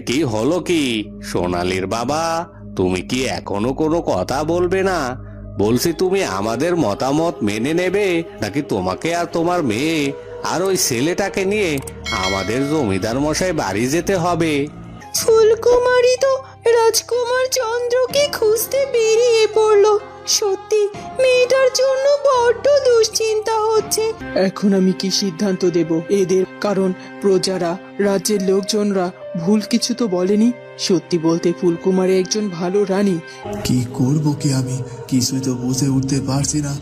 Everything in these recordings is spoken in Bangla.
কি হলো কি সোনালীর বাবা, তুমি কি এখনো কোনো কথা বলবে না? বলছি তুমি আমাদের মতামত মেনে নেবে, নাকি তোমাকে আর তোমার মেয়ে আর ওই ছেলেটাকে নিয়ে আমাদের জমিদার মশাই বাড়ি যেতে হবে? ফুলকুমারী তো রাজকুমার চন্দ্রকে খুঁজতে বেরিয়ে পড়লো। সত্যি মেয়েটার জন্য বড্ড দুশ্চিন্তা হচ্ছে। এখন আমি কি সিদ্ধান্ত দেব এদের? কারণ প্রজারা, রাজ্যের লোকজনরা ভুল কিছু তো বলেনি। সত্যি বলতে ফুলকুমারী একজন ভালো রানী। কি করব কি আমি কিছুই তো বুঝে উঠতে পারছি না।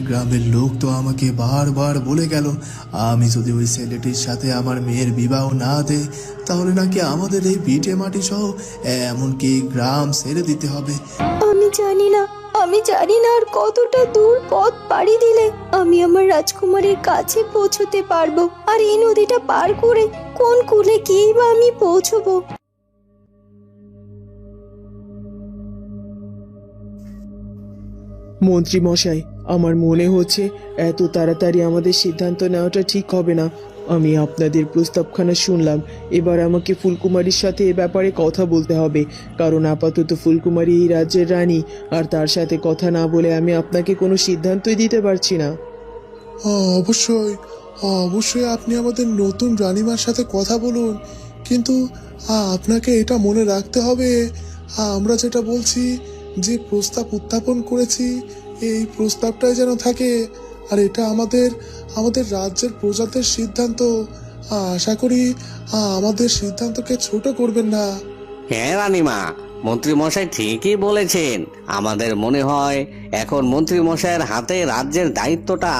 গ্রামের লোক তো আমাকে বারবার বলে গেল, আমি যদি ওই ছেলেটির সাথে আমার মেয়ের বিবাহ না দেই তাহলে নাকি আমাদের এই ভিটে মাটি সহ এমনকি গ্রাম ছেড়ে দিতে হবে। আমি জানি না আর কতটা দূর পথ পাড়ি দিলে আমি আমার রাজকুমারীর কাছে পৌঁছতে পারবো। আর এই নদীটা পার করে কোন কূলে গিয়ে বা আমি পৌঁছবো? মন্ত্রী মশাই, আমার মনে হচ্ছে এত তাড়াতাড়ি আমাদের সিদ্ধান্ত নেওয়াটা ঠিক হবে না। আমি আপনাদের প্রস্তাবখানা শুনলাম, এবার আমাকে ফুলকুমারীর সাথে এ ব্যাপারে কথা বলতে হবে। কারণ আপাতত ফুলকুমারী এই রাজ্যের রানী, আর তার সাথে কথা না বলে আমি আপনাকে কোনো সিদ্ধান্তই দিতে পারছি না। অবশ্যই অবশ্যই আপনি আমাদের নতুন রানীমার সাথে কথা বলুন, কিন্তু আপনাকে এটা মনে রাখতে হবে আমরা যেটা বলছি, যে প্রস্তাব উত্থাপন করেছি এই প্রস্তাবটাই যেন থাকে। আর এটা আমাদের আমাদের রাজ্যের প্রজাদের সিদ্ধান্ত। আশা করি আমাদের সিদ্ধান্তকে ছোট করবেন না। হ্যাঁ রানীমা, মন্ত্রী মশাই ঠিকই বলেছেন। আমাদের মনে হয় এখন মন্ত্রী মশাইয়ের হাতে রাজ্যের দায়িত্বটা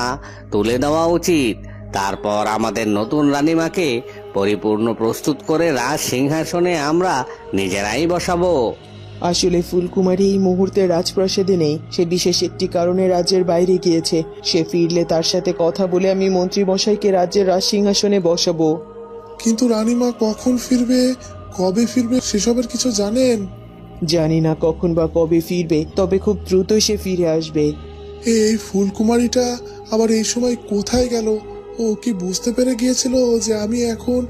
তুলে দেওয়া উচিত। তারপর আমাদের নতুন রানীমাকে পরিপূর্ণ প্রস্তুত করে রাজ সিংহাসনে আমরা নিজেরাই বসাবো। আসলে ফুলকুমারী এই মুহূর্তে রাজপ্রাসাদে নেই। সে বিশেষ একটি কারণে রাজ্যের বাইরে গিয়েছে। সে ফিরলে তার সাথে কথা বলে আমি মন্ত্রী মশাইকে রাজ্যের রাজ সিংহাসনে বসাবো। কিন্তু রানীমা কখন ফিরবে, কবে ফিরবে সেসবের কিছু জানেন? জানি না কখন বা কবে ফিরবে, তবে খুব দ্রুতই সে ফিরে আসবে। এই ফুলকুমারীটা আবার এই সময় কোথায় গেল? ও কি বুঝতে পেরে গিয়েছিল যে আমি এখন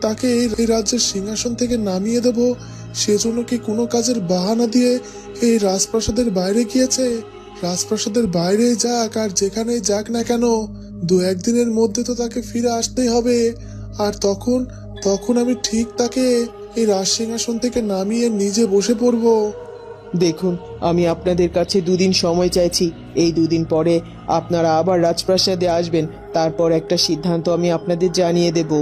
তাকে এই রাজ্যের সিংহাসন থেকে নামিয়ে দেব? সেজন্য কি কোনো কাজের বাহানা দিয়ে এই রাজপ্রাসাদের বাইরে গিয়েছে? রাজপ্রাসাদের বাইরে যাক আর যেখানেই যাক না কেন, দু একদিনের মধ্যে তো তাকে ফিরে আসতেই হবে। আর তখন তখন আমি ঠিক তাকে এই রাজ সিংহাসন থেকে নামিয়ে নিজে বসে পড়বো। দেখুন, আমি আপনাদের কাছে 2 দিন সময় চাইছি। এই 2 দিন পরে আপনারা আবার রাজপ্রাসাদে আসবেন। তারপর একটা সিদ্ধান্ত আমি আপনাদের জানিয়ে দেব।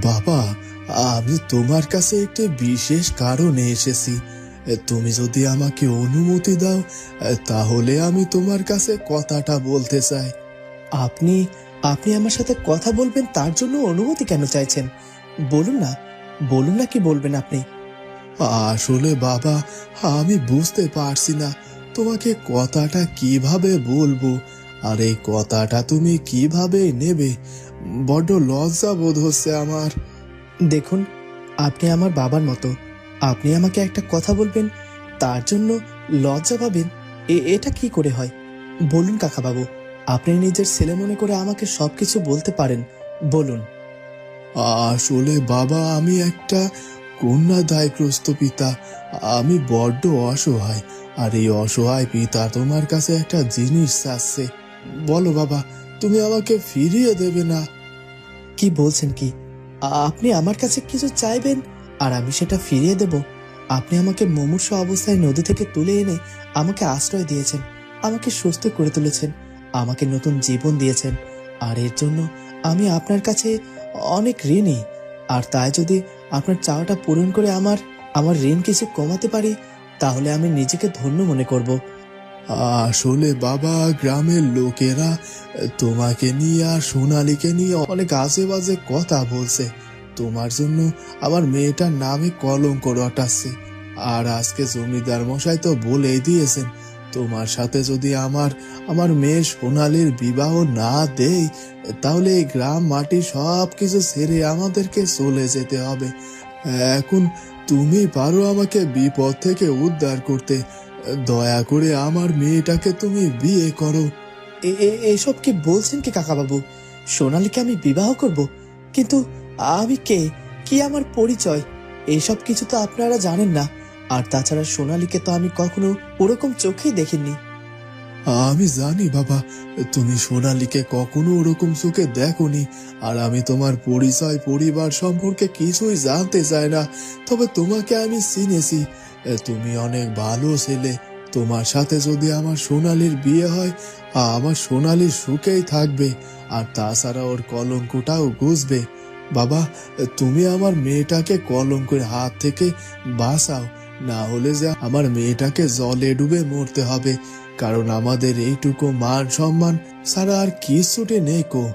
বাবা, আমি তোমার কাছে একটি বিশেষ কারণে এসেছি। তুমি যদি আমাকে অনুমতি দাও তাহলে আমি তোমার কাছে কথাটা বলতে চাই। আপনি আপনি আমার সাথে কথা বলবেন, তার জন্য অনুমতি কেন চাইছেন? বলুন না, বলুন না কি বলবেন আপনি? আসলে বাবা, আমি বুঝতে পারছি না তোমাকে কথাটা কিভাবে বলবো, আর এই কথাটা তুমি কিভাবে নেবে। বড্ড লজ্জা বোধ হচ্ছে আমার। দেখুন, আপনি আমার বাবার মতো। আপনি আমাকে একটা কথা বলবেন, তার জন্য লজ্জা পাবেন? এটা কি করে হয়? বলুন কাকাবাবু, আপনি নিজের ছেলে মনে করে আমাকে সবকিছু বলতে পারেন, বলুন। আসলে বাবা, আমি একটা কন্যা দায়গ্রস্ত পিতা। আমি বড্ড অসহায়, আর এই অসহায় পিতা তোমার কাছে একটা জিনিস চাচ্ছে। বলো বাবা, তুমি আমাকে ফিরিয়ে দেবে না? কি বলছেন কি? আপনি আমার কাছে কিছু চাইবেন আর আমি সেটা ফিরিয়ে দেব? আপনি আমাকে মুমূর্ষু অবস্থায় নদী থেকে তুলে এনে আমাকে আশ্রয় দিয়েছেন, আমাকে সুস্থ করে তুলেছেন, আমাকে নতুন জীবন দিয়েছেন। আর এর জন্য আমি আপনার কাছে অনেক ঋণী। আর তাই যদি আপনার চাওয়াটা পূরণ করে আমার ঋণ কিছু কমাতে পারি, তাহলে আমি নিজেকে ধন্য মনে করব। আসলে বাবা, গ্রামের লোকেরা তোমাকে নিয়ে আর সোনালীকে নিয়ে অনেক আজে বাজে কথা বলছে। তোমার জন্য আমার মেয়েটার নামে কলঙ্ক রটাচ্ছে। আর আজকে জমিদার মশাই তো বলেই দিয়েছেন, তোমার সাথে যদি আমার মেয়ে সোনালীর বিবাহ না দেই তাহলে এই গ্রাম মাটি সবকিছু ছেড়ে আমাদেরকে চলে যেতে হবে। এখন তুমি পারো আমাকে বিপদ থেকে উদ্ধার করতে। দয়া করে আমার মেয়েটাকে তুমি বিয়ে করো। এসব কি বলছেন কি কাকাবাবু? সোনালীকে আমি বিবাহ করব? কিন্তু আমি কে, কি আমার পরিচয়, এসব কিছু তো আপনারা জানেন না। আর তাছাড়া সোনালীকে তো আমি কখনো ওরকম চোখেই দেখিনি। আমি জানি বাবা, তুমি সোনালীকে কখনো ওরকম চোখে দেখোনি। আর আমি তোমার পরিচয় পরিবার সম্পর্কে কিছুই জানতে চাই না, তবে তোমাকে আমি চিনেছি। তুমি অনেক ভালো ছেলে। তোমার সাথে যদি আমার সোনালীর বিয়ে হয়, আমার সোনালী সুখেই থাকবে, আর তাছাড়া ওর কলঙ্কটাও ঘুচবে। বাবা, তুমি আমার মেয়েটাকে কলঙ্কের হাত থেকে বাঁচাও, না হলে যে আমার মেয়েটাকে জলে ডুবে মরতে হবে, কারণ আমাদের এইটুকু মান সম্মান ছাড়া আর কিছুতে নেই কো।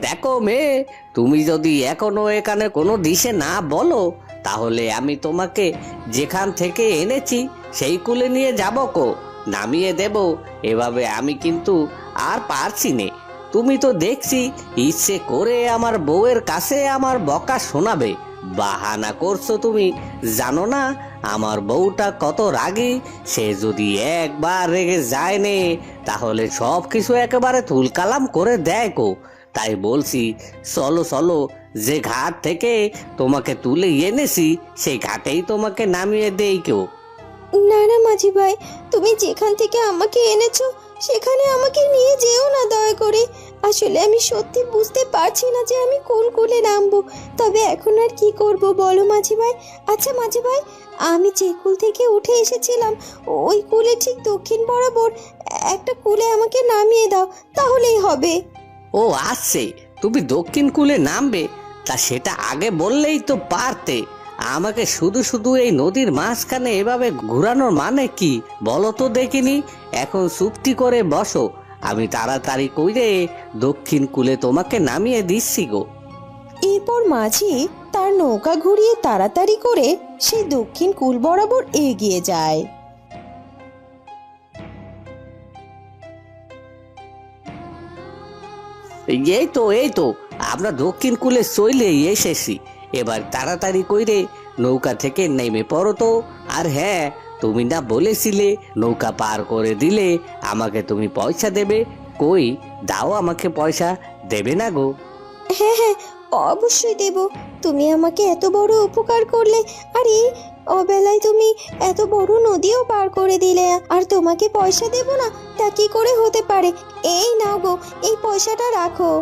দেখো মেয়ে, তুমি যদি এখনো এখানে কোনো দিশে না বলো, তাহলে আমি তোমাকে যেখান থেকে এনেছি সেই কুলে নিয়ে যাব কো, নামিয়ে দেব। এভাবে আমি কিন্তু আর পারছি নে। তুমি তো দেখছি ইচ্ছে করে আমার বউয়ের কাছে আমার বকা শোনাবে, বাহানা করছো তুমি। জানো না আমার বউটা কত রাগী? সে যদি একবার রেগে যায় নে, তাহলে সব কিছু একেবারে তুলকালাম করে দেয় কো। তাই বলছি, চলো চলো, যে ঘাট থেকে তোমাকে তুলে এনেছি সেই ঘাটেই তোমাকে নামিয়ে দেই কেউ। না না মাঝি ভাই, তুমি যেখান থেকে আমাকে এনেছো সেখানে আমাকে নিয়ে যেও না দয়া করে। আসলে আমি সত্যি বুঝতে পারছি না যে আমি কোন কুলে নামবো। তবে এখন আর কি করব বলো মাঝি ভাই। আচ্ছা মাঝি ভাই, আমি যে কুল থেকে উঠে এসেছিলাম ওই কুলে ঠিক দক্ষিণ বরাবর একটা কুলে আমাকে নামিয়ে দাও, তাহলেই হবে। ও আসছে, তুমি দক্ষিণ কূলে নামবে? তা সেটা আগে বললেই তো পারতে। আমাকে শুধু শুধু এই নদীর মাঝখানে এভাবে ঘোরানোর মানে কি বলো তো দেখিনি। এখন চুপটি করে বসো, আমি তাড়াতাড়ি কইরে দক্ষিণ কূলে তোমাকে নামিয়ে দিচ্ছি গো। এরপর মাঝি তার নৌকা ঘুরিয়ে তাড়াতাড়ি করে সেই দক্ষিণ কূল বরাবর এগিয়ে যায়। এই তো আমরা দক্ষিণ কূলে চলে এসেছি। এবার তাড়াতাড়ি কইরে নৌকা থেকে নেমে পড়ো তো। আর হ্যাঁ, তুমি না বলেছিলে নৌকা পার করে দিলে আমাকে তুমি পয়সা দেবে? কই দাও আমাকে পয়সা, দেবে না গো? হ্যাঁ হ্যাঁ, অবশ্যই দেব। তুমি আমাকে এত বড় উপকার করলে, আর এই অবেলায় তুমি এত বড় নদীও পার করে দিলে, আর তোমাকে পয়সা দেব না তা কি করে হতে পারে? এই নাও গো, এই পয়সাটা রাখো।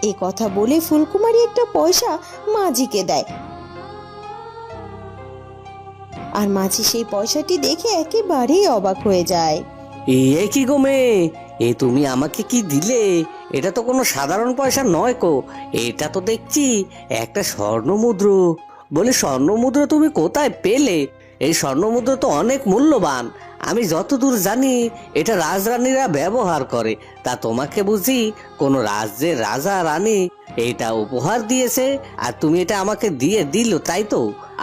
এ কথা বলে ফুলকুমারী একটা পয়সা মাঝিকে দেয়। আর মাঝি সেই পয়সাটি দেখে একেবারেই অবাক হয়ে যায়। এ কি গো মেয়ে, এ তুমি আমাকে কি দিলে? এটা তো কোনো সাধারণ পয়সা নয় কো, এটা তো দেখছি একটা স্বর্ণমুদ্র। বলে স্বর্ণমুদ্র তুমি কোথায় পেলে? এই স্বর্ণমুদ্র তো অনেক মূল্যবান। আমি যতদূর জানি এটা রাজরানীরা ব্যবহার করে। তা তোমাকে বুঝি কোনো রাজ্যের রাজা রানী এটা উপহার দিয়েছে, আর তুমি এটা আমাকে দিয়ে দিল, তাই তো?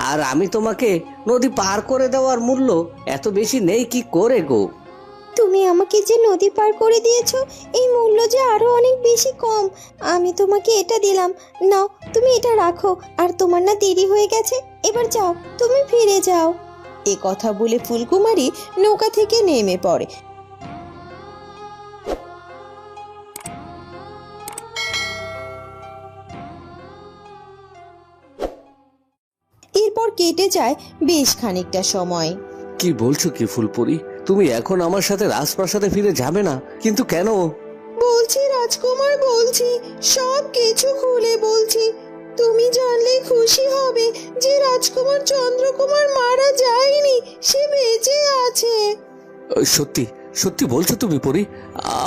আর আমি তোমাকে নদী পার করে দেওয়ার মূল্য এত বেশি নেই কি করে গো? তুমি আমাকে যে নদী পার করে দিয়েছো এই মূল্য যে আরো অনেক বেশি কম। আমি তোমাকে এটা দিলাম, নাও তুমি এটা রাখো। আর তোমার না দেরি হয়ে গেছে, এবার যাও, তুমি ফিরে যাও। এ কথা বলে ফুলকুমারী নৌকা থেকে নেমে পড়ে। এরপর কেটে যায় বেশ খানিকটা সময়। কি বলছো কি ফুলপরি? তুমি এখন আমার সাথে রাজপ্রাসাদে ফিরে যাবে না? কিন্তু কেন? বলছি রাজকুমার, বলছি, সব কিছু খুলে বলছি। তুমি জানলে খুশি হবে যে রাজকুমার চন্দ্রকুমার মারা যায়নি, সে বেঁচে আছে। সত্যি সত্যি বলছো তুমি পরি?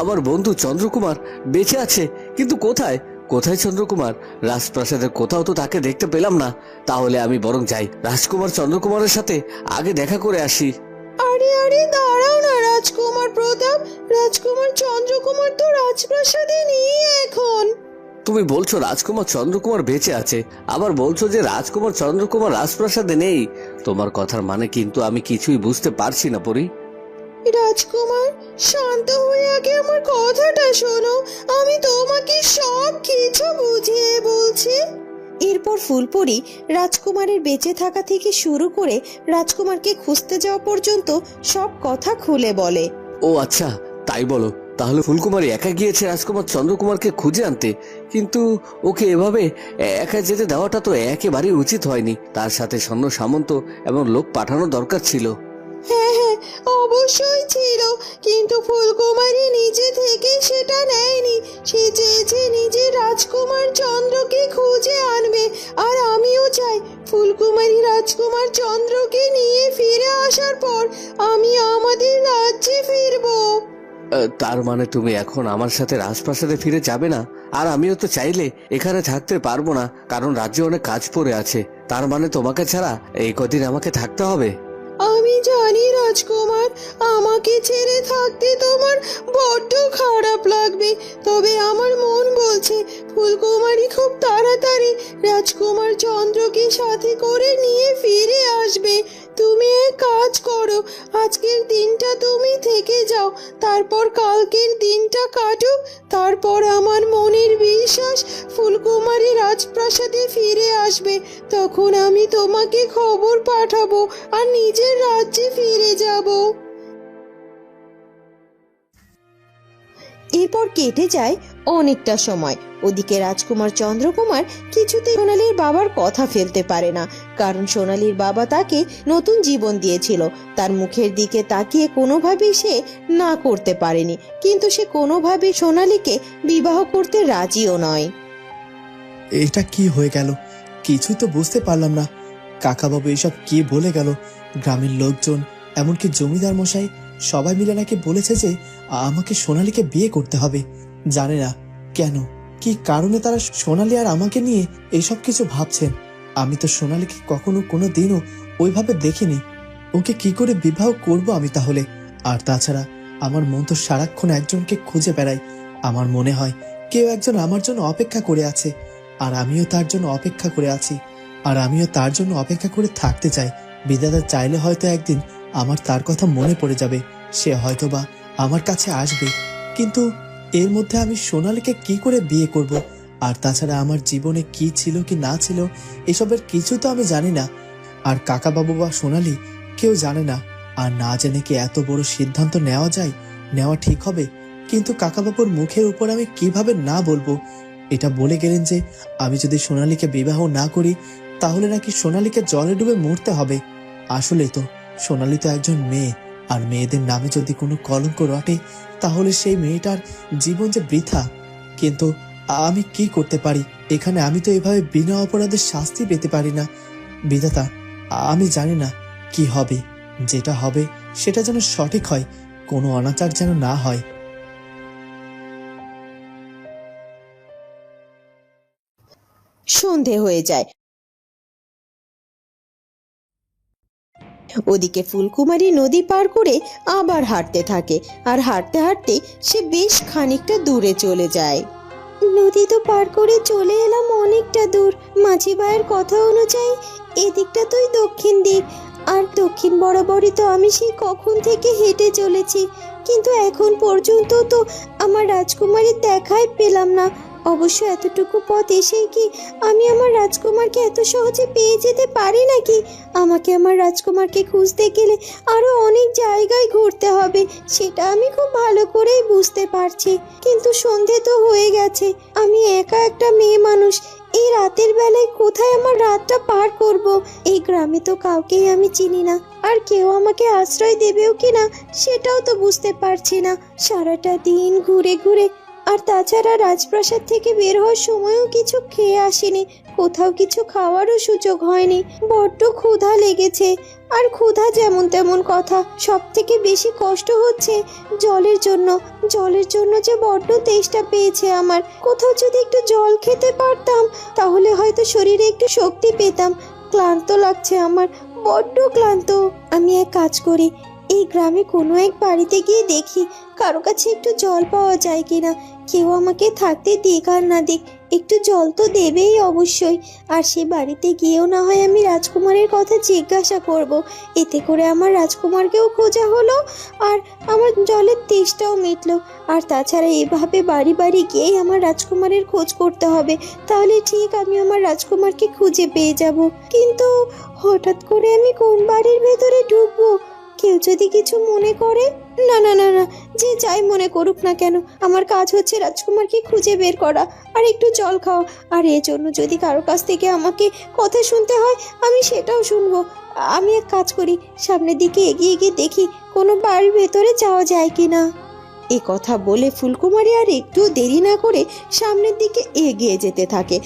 আমার বন্ধু চন্দ্রকুমার বেঁচে আছে? কিন্তু কোথায়? কোথায় চন্দ্রকুমার? রাজপ্রাসাদের কোথাও তো তাকে দেখতে পেলাম না। তাহলে আমি বরং যাই, রাজকুমার চন্দ্রকুমারের সাথে আগে দেখা করে আসি। আরে আরে দাঁড়াও না রাজকুমার প্রতাপ, রাজকুমার চন্দ্রকুমার তো রাজপ্রাসাদে নেই এখন। তুমি বলছো রাজকুমার চন্দ্রকুমার বেঁচে আছে, আবার বলছো যে রাজকুমার চন্দ্রকুমার রাজপ্রাসাদে নেই। তোমার কথার মানে কিন্তু আমি কিছুই বুঝতে পারছি না পরি। রাজকুমার শান্ত হয়ে আগে আমার কথাটা শোনো, আমি তোমাকে সব সব কিছু বুঝিয়ে বলছি। এরপর ফুলপরি রাজকুমারের বেঁচে থাকা থেকে শুরু করে রাজকুমারকে খুঁজতে যাওয়া পর্যন্ত সব কথা খুলে বলে। ও আচ্ছা, তাই বলো। তাহলে ফুলকুমারী একা গিয়েছে রাজকুমার চন্দ্রকুমারকে খুঁজে আনতে, কিন্তু ওকে এভাবে একা যেতে দেওয়াটা তো একেবারেই উচিত হয়নি। তার সাথে সৈন্য সামন্ত এবং লোক পাঠানো দরকার ছিল। হ্যাঁ হ্যাঁ, অবশ্যই ছিল, কিন্তু ফুলকুমারী নিজে থেকে সেটা নেয়নি। সে চেয়েছে নিজে রাজকুমার চন্দ্রকে খুঁজে আনবে, আর আমিও চাই ফুলকুমারী রাজকুমার চন্দ্রকে নিয়ে ফিরে আসার পর আমি আমাদের রাজ্যে ফিরবো। তার মানে তুমি এখন আমার সাথে রাজপ্রাসাদে ফিরে যাবে না? আর আমিও তো চাইলে এখানে থাকতে পারবো না, কারণ রাজ্যে অনেক কাজ পড়ে আছে। তার মানে তোমাকে ছাড়া এই কদিন আমাকে থাকতে হবে। আমি জানি রাজকুমার, আমাকে ছেড়ে থাকতে তোমার বড্ড খারাপ লাগবে, তবে আমার মন বলছে ফুলকুমারী খুব তাড়াতাড়ি রাজকুমার চন্দ্রকে সাথে করে নিয়ে ফিরে আসবে। তুমি এক কাজ করো, আজকের দিনটা তুমি থেকে যাও, তারপর কালকের দিনটা কাটুক। তারপর আমার মনের বিশ্বাস ফুলকুমারী রাজপ্রাসাদে ফিরে আসবে। তখন আমি তোমাকে খবর পাঠাবো আর নিজের রাজ্যে ফিরে যাব। এরপর কেটে যায় অনেকটা সময়। ওদিকে রাজকুমার চন্দ্রকুমার কিছুতেই সোনালীর বাবার কথা ফেলতে পারে না, কারণ সোনালীর বাবা তাকে নতুন জীবন দিয়েছিল। তার মুখের দিকে তাকিয়ে কোনোভাবেই সে না করতে পারেনি, কিন্তু সে কোনোভাবেই সোনালীকে বিবাহ করতে রাজিও নয়। এটা কি হয়ে গেল? কিছুই তো বুঝতে পারলাম না। কাকাবাবু এসব কি বলে গেল? গ্রামের লোকজন, এমনকি জমিদার মশাই সবাই মিলে নাকি বলেছে যে আমাকে সোনালীকে বিয়ে করতে হবে। জানে না কেন, কি কারণে তারা সোনালী আর আমাকে নিয়ে এসব কিছু ভাবছেন। আমি তো সোনালীকে কখনো কোনো দিনও ওইভাবে দেখিনি। ওকে কি করে বিবাহ করব আমি তাহলে? আর তাছাড়া আমার মন তো সারাক্ষণ একজনকে খুঁজে বেড়াই। আমার মনে হয় কেউ একজন আমার জন্য অপেক্ষা করে আছে, আর আমিও তার জন্য অপেক্ষা করে আছি, আর আমিও তার জন্য অপেক্ষা করে থাকতে চাই। বিধাতা চাইলে হয়তো একদিন আমার তার কথা মনে পড়ে যাবে, সে হয়তোবা আমার কাছে আসবে। কিন্তু এর মধ্যে আমি সোনালীকে কি করে বিয়ে করব? আর তাছাড়া আমার জীবনে কি ছিল কি না ছিল এসবের কিছু তো আমি জানি না, আর কাকাবাবু বা সোনালী কেউ জানে না। আর না জেনে কি এত বড় সিদ্ধান্ত নেওয়া যায়? নেওয়া ঠিক হবে? কিন্তু কাকাবাবুর মুখের উপর আমি কিভাবে না বলবো? এটা বলে গেলেন যে আমি যদি সোনালীকে বিবাহ না করি তাহলে নাকি সোনালীকে জলে ডুবে মরতে হবে। আসলে তো সোনালী তো একজন মেয়ে, আর মেয়েদের নামে যদি কোনো কলঙ্ক রটে তাহলে সেই মেয়েটার জীবন যে বৃথা। কিন্তু আমি কি করতে পারি এখানে? আমি তো এভাবে বিনা অপরাধে শাস্তি পেতে পারি না। বিধাতা, আমি জানি না কি হবে। যেটা হবে সেটা যেন সঠিক হয়, কোনো অনাচার যেন না হয়। সন্ধে হয়ে যায়। ওদিকে ফুলকুমারী নদী পার করে আবার হাঁটতে থাকে, আর হাঁটতে হাঁটতে সে বেশ খানিকটা দূরে চলে যায়। নদী তো পার করে চলে এলাম অনেকটা দূর। মাঝি ভাইয়ের কথা অনুযায়ী এদিকটা তোই দক্ষিণ দিক, আর দক্ষিণ বরাবরই তো আমি সেই কখন থেকে হেঁটে চলেছি, কিন্তু এখন পর্যন্ত তো আমার রাজকুমারীর দেখাই পেলাম না। অবশ্য এতটুকু পথ এসেই কি আমি আমার রাজকুমারকে এত সহজে পেয়ে যেতে পারি নাকি? আমাকে আমার রাজকুমারকে খুঁজতে গেলে আরো অনেক জায়গায় ঘুরতে হবে, সেটা আমি খুব ভালো করেই বুঝতে পারছি। কিন্তু সন্ধে তো হয়ে গেছে, আমি একা একটা মেয়ে মানুষ, এই রাতের বেলায় কোথায় আমার রাতটা পার করব? এই গ্রামে তো কাউকেই আমি চিনি না, আর কেউ আমাকে আশ্রয় দেবেও কিনা সেটাও তো বুঝতে পারছি না। সারাটা দিন ঘুরে ঘুরে, আর তাছাড়া রাজপ্রাসাদ থেকে বের হওয়ার সময়ও কিছু খেয়ে আসিনি, কোথাও কিছু খাওয়ারও সুযোগ হয়নি। বড্ড ক্ষুধা লেগেছে, আর ক্ষুধা যেমন তেমন কথা, সব থেকে বেশি কষ্ট হচ্ছে জলের জন্য। জলের জন্য যে বড্ড তেষ্টা পেয়েছে আমার। কোথাও যদি একটু জল খেতে পারতাম তাহলে হয়তো শরীরে একটু শক্তি পেতাম। ক্লান্ত লাগছে আমার, বড্ড ক্লান্ত। আমি এক কাজ করি, এই গ্রামে কোনো এক বাড়িতে গিয়ে দেখি কারো কাছে একটু জল পাওয়া যায় কিনা। কেউ আমাকে থাকতে দিক আর না দিক, একটু জল তো দেবেই অবশ্যই। আর সে বাড়িতে গিয়েও না হয় আমি রাজকুমারের কথা জিজ্ঞাসা করব। এতে করে আমার রাজকুমারকেও খোঁজা হলো, আর আমার জলের তেষ্টাও মিটলো। আর তাছাড়া এভাবে বাড়ি বাড়ি গিয়েই আমার রাজকুমারের খোঁজ করতে হবে, তাহলে ঠিক আমি আমার রাজকুমারকে খুঁজে পেয়ে যাব। কিন্তু হঠাৎ করে আমি কোন বাড়ির ভেতরে ঢুকবো? কেউ যদি কিছু মনে করে? না না না না, যে যাই মনে করুক না কেন, আমার কাজ হচ্ছে রাজকুমারকে খুঁজে বের করা আর একটু জল খাওয়া। আর এর জন্য যদি কারো কাছ থেকে আমাকে কথা শুনতে হয়, আমি সেটাও শুনবো। আমি এক কাজ করি, সামনের দিকে এগিয়ে গিয়ে দেখি কোনো বাড়ির ভেতরে যাওয়া যায় কিনা। এ কথা বলে ফুলকুমারী আর একটু দেরি না করে সামনের দিকে এগিয়ে যেতে থাকে।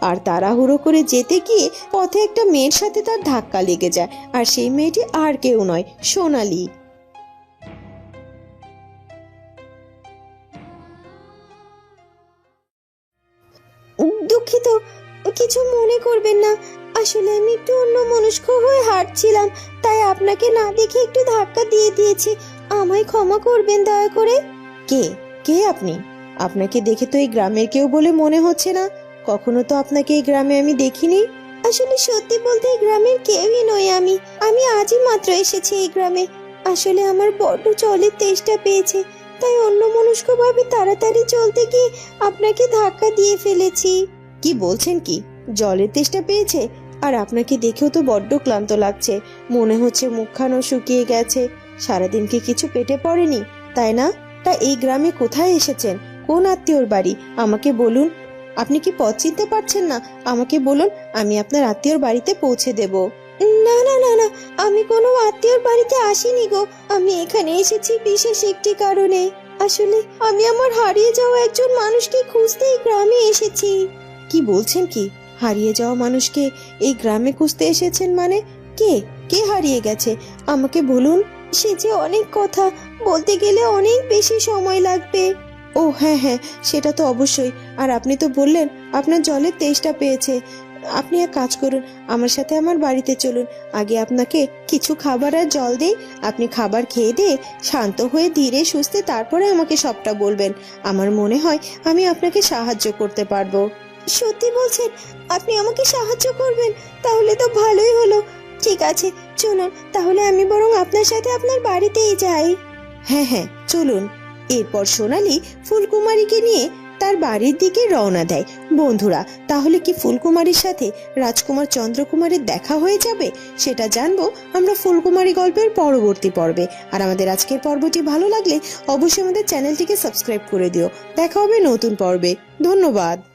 আর তাড়াহুড়ো করে যেতে গিয়ে পথে একটা মেয়ের সাথে তার ধাক্কা লেগে যায়। আর সেই মেয়েটি আর কেউ নয়, সোনালি। দুঃখিত, কিছু মনে করবেন না। আসলে আমি একটু অন্যমনস্ক হয়ে হাঁটছিলাম, তাই আপনাকে না দেখে একটু ধাক্কা দিয়ে দিয়েছি। আমায় ক্ষমা করবেন দয়া করে। কে কে আপনি? আপনাকে দেখে তো এই গ্রামের কেউ বলে মনে হচ্ছে না। কখনো তো আপনাকে এই গ্রামে আমি দেখিনি। আসলে সত্যি বলতে এই গ্রামের কেউই নই আমি। আমি আজই মাত্র এসেছি এই গ্রামে। আসলে আমার বড্ড জলের তেষ্টা পেয়েছে, তাই অন্যমনস্ক ভাবে তাড়াতাড়ি চলতে গিয়ে আপনাকে ধাক্কা দিয়ে ফেলেছি। কি বলছেন কি? জলের তেষ্টা পেয়েছে? আর আপনাকে দেখেও তো বড্ড ক্লান্ত লাগছে। মনে হচ্ছে মুখখানা শুকিয়ে গেছে। সারাদিন কি কিছু পেটে পড়েনি, তাই না? তা এই গ্রামে কোথায় এসেছেন? কোন আত্মীয়র বাড়ি? আমাকে বলুন। আপনি কি পথ চিনতে পারছেন না? আমাকে বলুন, আমি আপনার আত্মীয়র বাড়িতে পৌঁছে দেব। না না না না, আমি কোনো আত্মীয়র বাড়িতে আসিনি গো। আমি এখানে এসেছি বিশেষ একটি কারণে। আসলে আমি আমার হারিয়ে যাওয়া একজন মানুষকে খুঁজতে এই গ্রামে এসেছি। কি বলছেন কি? হারিয়ে যাওয়া মানুষকে এই গ্রামে খুঁজতে এসেছেন মানে? কে কে হারিয়ে গেছে আমাকে বলুন। সে যে অনেক কথা, বলতে গেলে অনেক বেশি সময় লাগবে। ও হ্যাঁ হ্যাঁ, সেটা তো অবশ্যই। আর আপনি তো বললেন আপনার জলের তেষ্টা পেয়েছে। আপনি এক কাজ করুন, আমার সাথে আমার বাড়িতে চলুন। আগে আপনাকে কিছু খাবার আর জল দেই। আপনি খাবার খেয়ে দিয়ে শান্ত হয়ে ধীরে সুস্থে তারপরে আমাকে সবটা বলবেন। আমার মনে হয় আমি আপনাকে সাহায্য করতে পারবো। সত্যি বলছেন? আপনি আমাকে সাহায্য করবেন? তাহলে তো ভালোই হলো। ঠিক আছে, চলুন তাহলে আমি বরং আপনার সাথে আপনার বাড়িতেই যাই। হ্যাঁ হ্যাঁ, চলুন। এরপর সোনালি ফুলকুমারীকে নিয়ে তার বাড়ির দিকে রওনা দেয়। বন্ধুরা, তাহলে কি ফুলকুমারীর সাথে রাজকুমার চন্দ্রকুমারের দেখা হয়ে যাবে? সেটা জানবো আমরা ফুলকুমারী গল্পের পরবর্তী পর্বে। আর আমাদের আজকের পর্বটি ভালো লাগলে অবশ্যই আমাদের চ্যানেলটিকে সাবস্ক্রাইব করে দিও। দেখা হবে নতুন পর্বে। ধন্যবাদ।